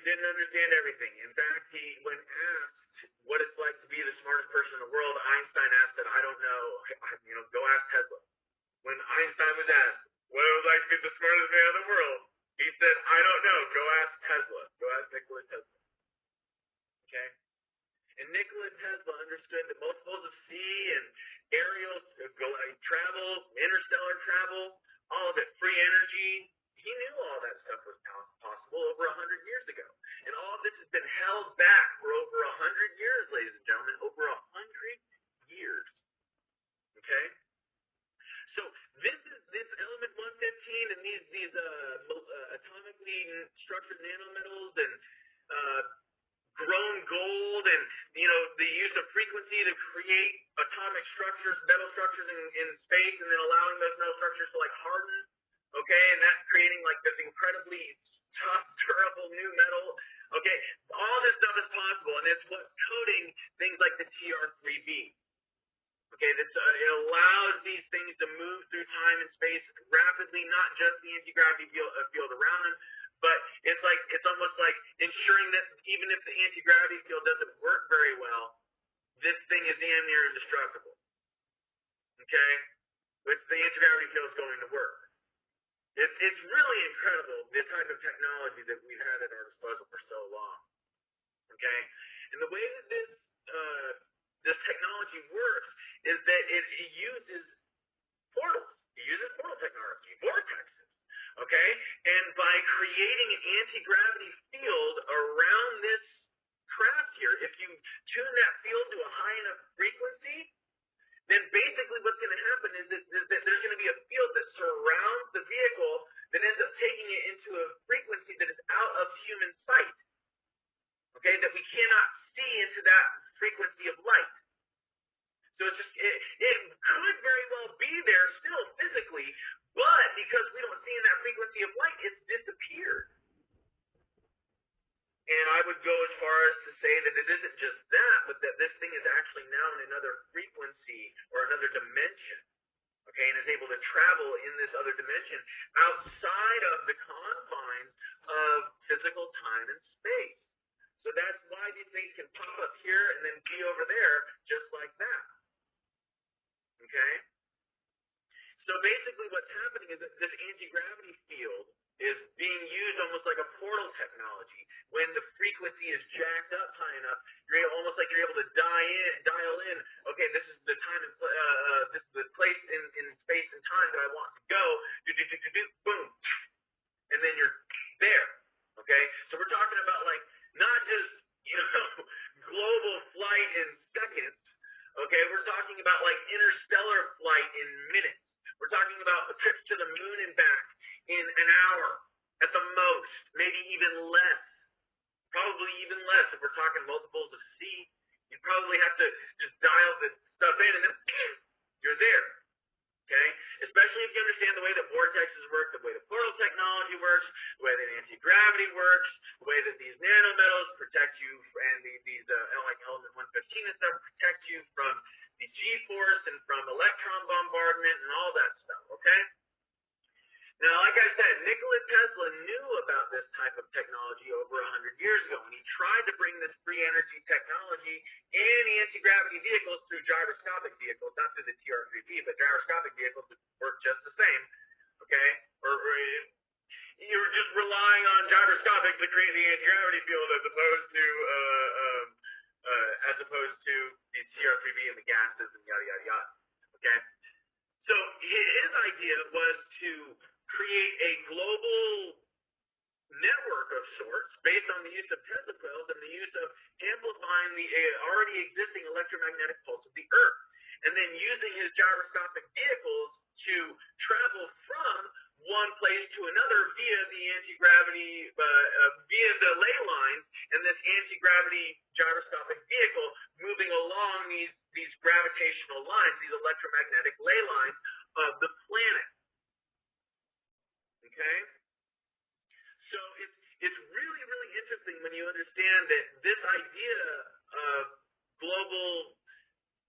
he didn't understand everything. In fact, when asked what it's like to be the smartest person in the world, Einstein asked that, I don't know, go ask Tesla. When Einstein was asked, what it was like to be the smartest man in the world, he said, I don't know, go ask Tesla. Go ask Nikola Tesla. Okay? And Nikola Tesla understood that multiples of C and aerial travel, interstellar travel, all of it, free energy. He knew all that stuff was possible over 100 years ago. And all of this has been held back for over 100 years, ladies and gentlemen, over 100 years. Okay? So this element 115 and these atomically structured nanometals and grown gold and the use of frequency to create atomic structures, metal structures in space, and then allowing those metal structures to harden. Okay, and that creating this incredibly tough, durable new metal. Okay, all this stuff is possible, and it's what's coding things like the TR3B. Okay, it allows these things to move through time and space rapidly, not just the anti-gravity field around them, but it's almost like ensuring that even if the anti-gravity field doesn't work very well, this thing is damn near indestructible. Okay, which the anti-gravity field is going to work. It's really incredible, the type of technology that we've had at our disposal for so long. Okay? And the way that this technology works is that it uses portals. It uses portal technology, vortexes. Okay? And by creating an anti-gravity field around this craft here, if you tune that field to a high enough frequency, then basically what's going to happen is that there's going to be a field that surrounds the vehicle that ends up taking it into a frequency that is out of human sight. Okay, that we cannot see into that frequency of light. So it could very well be there still physically, but because we don't see in that frequency of light, it's disappeared. And I would go as far as to say that it isn't just that, but that this thing is actually now in another frequency or another dimension, okay, and is able to travel in this other dimension outside of the confines of physical time and space. So that's why these things can pop up here and then be over there just like that, okay? So basically what's happening is that this anti-gravity field is being used almost like a portal technology. When the frequency is jacked up high enough, you're almost like you're able to dial in, okay, this is the time and this is the place in space and time that I want to go, boom, and then you're there, okay? So we're talking about not just, global flight in seconds, okay? We're talking about interstellar flight in minutes. We're talking about trips to the moon and back in an hour at the most, maybe even less, probably even less if we're talking multiples of C. You probably have to just dial the stuff in and then you're there, okay? Especially if you understand the way that vortexes work, the way the portal technology works, the way that anti-gravity works, the way that these nanometals protect you, and these element 115 and stuff protect you from the G-force and from electron bombardment and all that stuff, okay? Now, like I said, Nikola Tesla knew about this type of technology over 100 years ago, and he tried to bring this free energy technology in anti-gravity vehicles through gyroscopic vehicles, not through the TR3B, but gyroscopic vehicles that work just the same, okay? Or you're just relying on gyroscopic to create the anti-gravity field as opposed to the TR3B and the gases and yada, yada, yada, okay? So his idea was to create a global network of sorts based on the use of Tesla coils and the use of amplifying the already existing electromagnetic pulse of the Earth, and then using his gyroscopic vehicles to travel from one place to another via the anti-gravity, via the ley lines, and this anti-gravity gyroscopic vehicle moving along these gravitational lines, these electromagnetic ley lines of the planet. Okay? So it's really, really interesting when you understand that this idea of global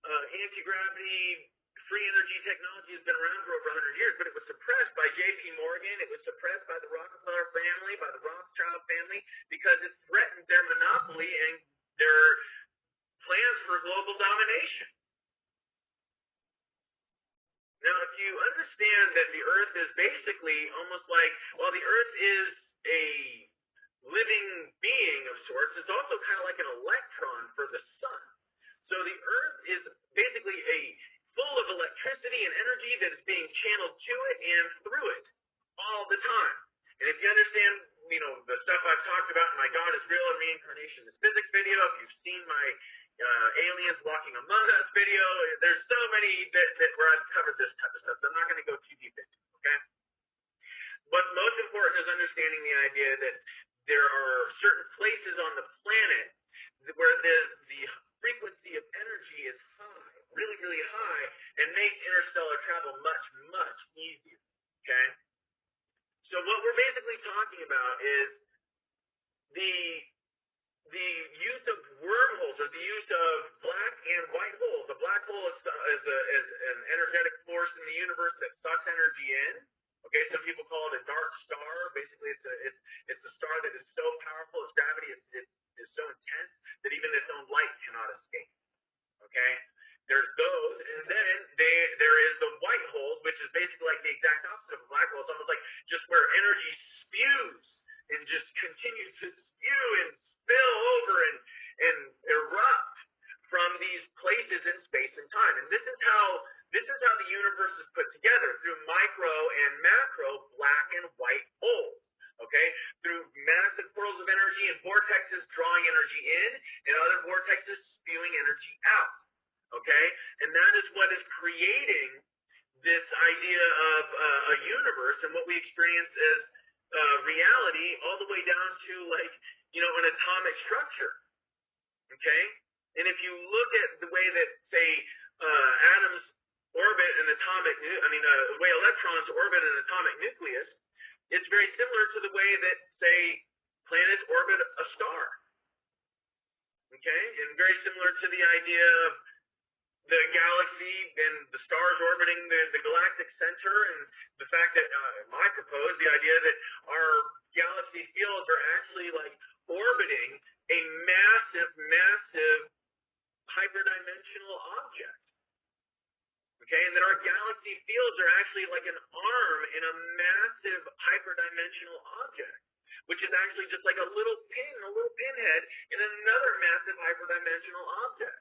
anti-gravity free energy technology has been around for over 100 years, but it was suppressed by J.P. Morgan, it was suppressed by the Rockefeller family, by the Rothschild family, because it's is a living being of sorts. It's also kind of like an electron for the sun. So the Earth is basically full of electricity and energy that is being channeled to it and through it all the time. And if you understand, the stuff I've talked about in my God is Real and Reincarnation is Physics video, if you've seen my Aliens Walking Among Us video, there's so many where I've covered this type of stuff, so I'm not going to go too deep into it, okay? But most important is understanding the idea that there are certain places on the planet where the frequency of energy is high, really, really high, and makes interstellar travel much, much easier, okay? So what we're basically talking about is the use of wormholes, or the use of black and white holes. A black hole is an energetic force in the universe that sucks energy in. Okay, some people call it a dark star. Basically, it's a star that is so powerful, its gravity is so intense that even its own light cannot escape. Okay, there's those, and then there is the white holes, which is basically like the exact opposite of a black hole. It's almost like just where energy spews and just continues to spew and spill over and erupt from these places in space and time. And this is how the universe is put together, through micro and macro black and white holes. Okay, through massive portals of energy and vortexes drawing energy in, and other vortexes spewing energy out. Okay, and that is what is creating this idea of a universe and what we experience as reality, all the way down to an atomic structure. Okay, and if you look at the way that, say, atoms orbit an the way electrons orbit an atomic nucleus, it's very similar to the way that, say, planets orbit a star. Okay, and very similar to the idea of the galaxy and the stars orbiting the galactic center, and the fact that I propose the idea that our galaxy fields are actually orbiting a massive, massive hyperdimensional object. Okay, and that our galaxy fields are actually like an arm in a massive hyperdimensional object, which is actually just like a little pinhead in another massive hyperdimensional object.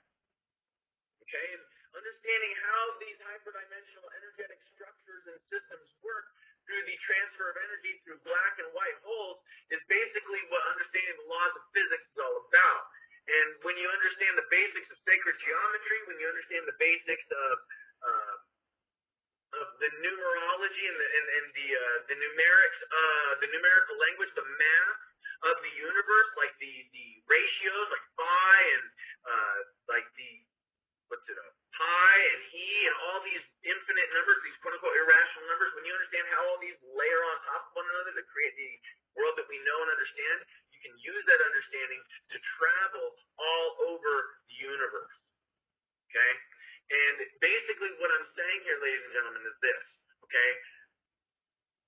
Okay, and understanding how these hyperdimensional energetic structures and systems work through the transfer of energy through black and white holes is basically what understanding the laws of physics is all about. And when you understand the basics of sacred geometry, when you understand the basics of the numerology and the numerics, the numerical language, the math of the universe, like the ratios, like phi and pi and e and all these infinite numbers, these quote-unquote irrational numbers, when you understand how all these layer on top of one another to create the world that we know and understand, you can use that understanding to travel all over the universe. Okay? And basically what I'm saying here, ladies and gentlemen, is this. Okay?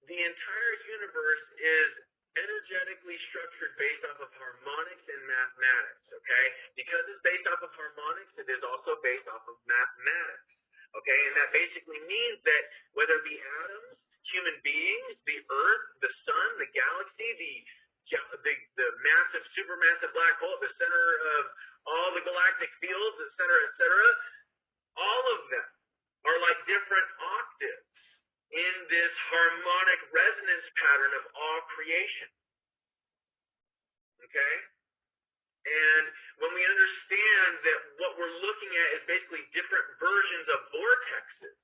The entire universe is energetically structured based off of harmonics and mathematics, okay? Because it's based off of harmonics, it is also based off of mathematics, okay? And that basically means that whether it be atoms, human beings, the Earth, the Sun, the galaxy, the massive, supermassive black hole at the center of all the galactic fields, et cetera, all of them are like different octaves in this harmonic resonance pattern of all creation. Okay? And when we understand that what we're looking at is basically different versions of vortexes,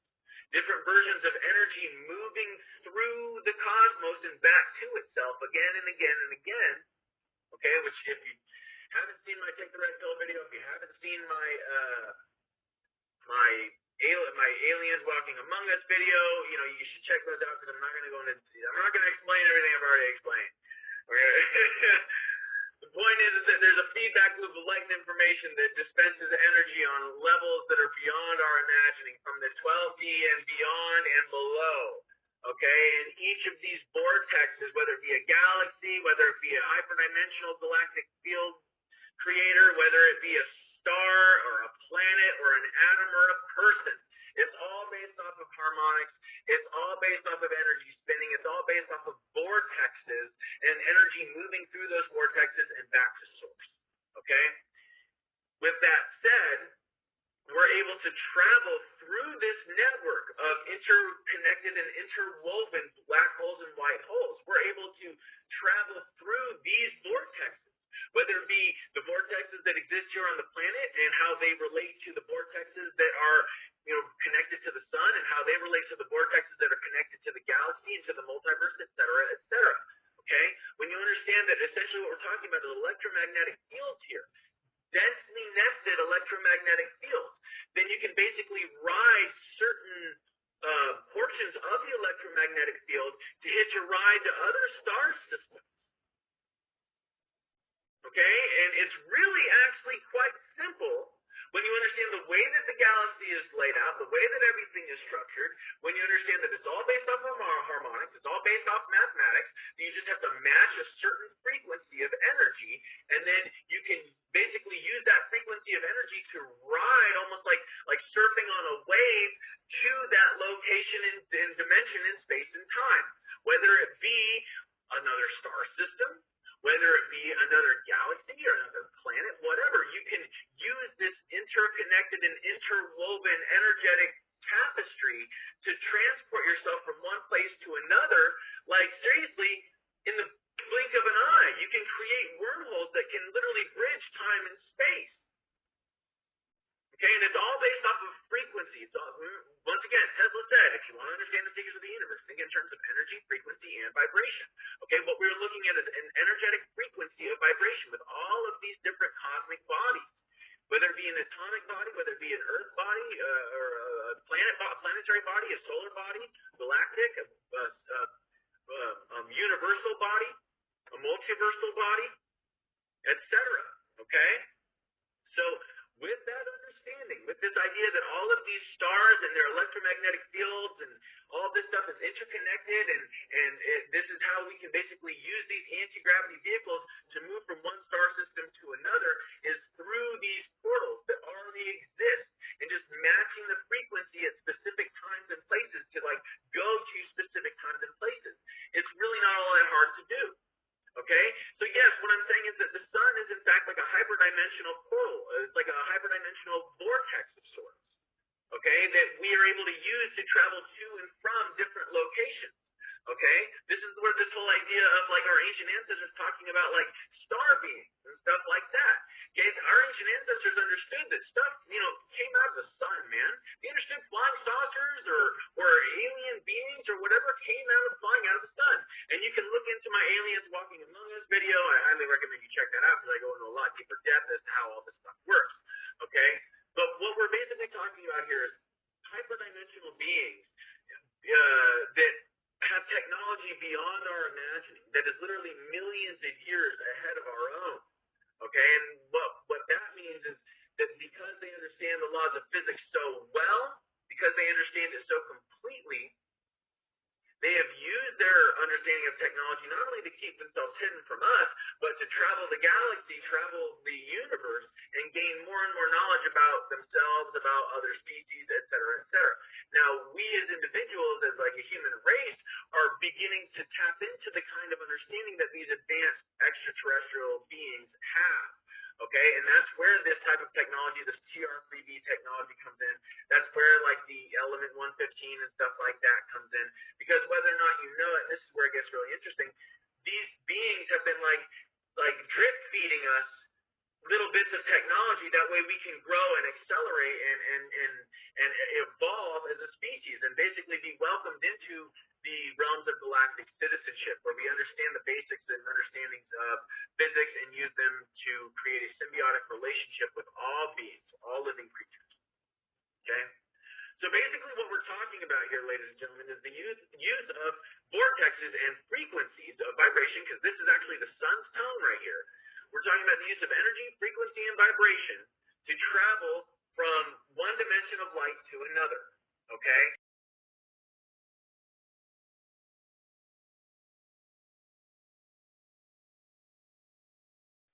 different versions of energy moving through the cosmos and back to itself again and again and again, okay, which if you haven't seen my Take the Red Pill video, if you haven't seen my Aliens Walking Among Us video, you should check those out, because I'm not going to explain everything I've already explained. Okay? The point is that there's a feedback loop of light and information that dispenses energy on levels that are beyond our imagining, from the 12D and beyond and below. Okay? And each of these vortexes, whether it be a galaxy, whether it be a hyperdimensional galactic field creator, whether it be a star or a planet or an atom or a person, It's all based off of harmonics. It's all based off of energy spinning. It's all based off of vortexes and energy moving through those vortexes and back to source. Okay? With that said, we're able to travel through this network of interconnected and interwoven black holes and white holes. We're able to travel through these vortexes, whether it be the vortexes that exist here on the planet and how they relate to the vortexes that are, connected to the sun, and how they relate to the vortexes that are connected to the galaxy and to the multiverse, et cetera, et cetera. Okay? When you understand that essentially what we're talking about is electromagnetic fields here, densely nested electromagnetic fields, then you can basically ride certain portions of the electromagnetic field to hitch a ride to other star systems. Okay? And it's really actually quite simple when you understand the way that the galaxy is laid out, the way that everything is structured, when you understand that it's all based off of harmonics, it's all based off mathematics, you just have to match a certain frequency of energy, and then you can basically use that frequency of energy to ride almost like surfing on a wave to that location and dimension in space and time, whether it be another star system, whether it be another galaxy or another planet, whatever. You can use this interconnected and interwoven energetic tapestry to transport yourself from one place to another. Like, seriously, in the blink of an eye, you can create wormholes that can literally bridge time and space. Okay, and it's all based off of frequency. It's all, once again, Tesla said, if you want to understand the secrets of the universe, think in terms of energy, frequency, and vibration. Okay, what we're looking at is an energetic frequency of vibration with all of these different cosmic bodies, whether it be an atomic body, whether it be an earth body, or a planetary body, a solar body, galactic, a universal body, a multiversal body, etc. Okay? So, with that understanding, with this idea that all of these stars and their electromagnetic fields and all this stuff is interconnected, and this is how we can basically use these anti-gravity vehicles to move from one star system to another, is through these portals that already exist, and just matching the frequency at specific times and places to go to specific times and places. It's really not all that hard to do. Okay? So yes, what I'm saying is that the sun is in fact like a hyperdimensional portal. It's like a hyperdimensional vortex of sorts. Okay? That we are able to use to travel to and from different locations. Okay? This is where this whole idea of our ancient ancestors talking about star beings and stuff like that. Okay? Our ancient ancestors understood that stuff, came out of the sun, man. They understood flying saucers or alien beings or whatever flying out of the sun. And you can look into my Aliens Walking Among Us video. I highly recommend you check that out because I go into a lot deeper depth as to how all this stuff works. Okay? But what we're basically talking about here is hyperdimensional beings that have technology beyond our imagining, that is literally millions of years ahead of our own. Okay? And what that means is that because they understand the laws of physics so well, because they understand it so completely, they have used their understanding of technology not only to keep themselves hidden from us, but to travel the galaxy, travel the universe, and gain more and more knowledge about themselves, about other species, et cetera, et cetera. Now, we as individuals, as a human race, are beginning to tap into the kind of understanding that these advanced extraterrestrial beings have. Okay, and that's where this type of technology, this TR3B technology comes in. That's where the element 115 and stuff like that comes in. Because whether or not you know it, and this is where it gets really interesting, these beings have been drip feeding us little bits of technology. That way we can grow and accelerate and evolve as a species and basically be welcomed into the realms of galactic citizenship, where we understand the basics and understandings of physics and use them to create a symbiotic relationship with all beings, all living creatures. Okay? So basically what we're talking about here, ladies and gentlemen, is the use of vortexes and frequencies of vibration, because this is actually the sun's tone right here. We're talking about the use of energy, frequency, and vibration to travel from one dimension of light to another. Okay?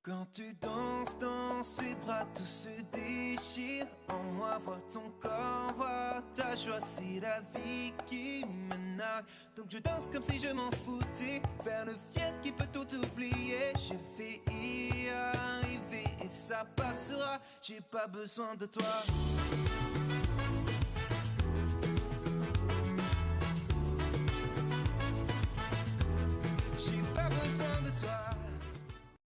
Quand tu danses dans ses bras, tout se déchire. En moi, voir ton corps, voir T'as choisi la vie qui me nargue, donc je danse comme si je m'en foutais. Faire le fier qui peut tout oublier. Je vais y arriver et ça passera. J'ai pas besoin de toi.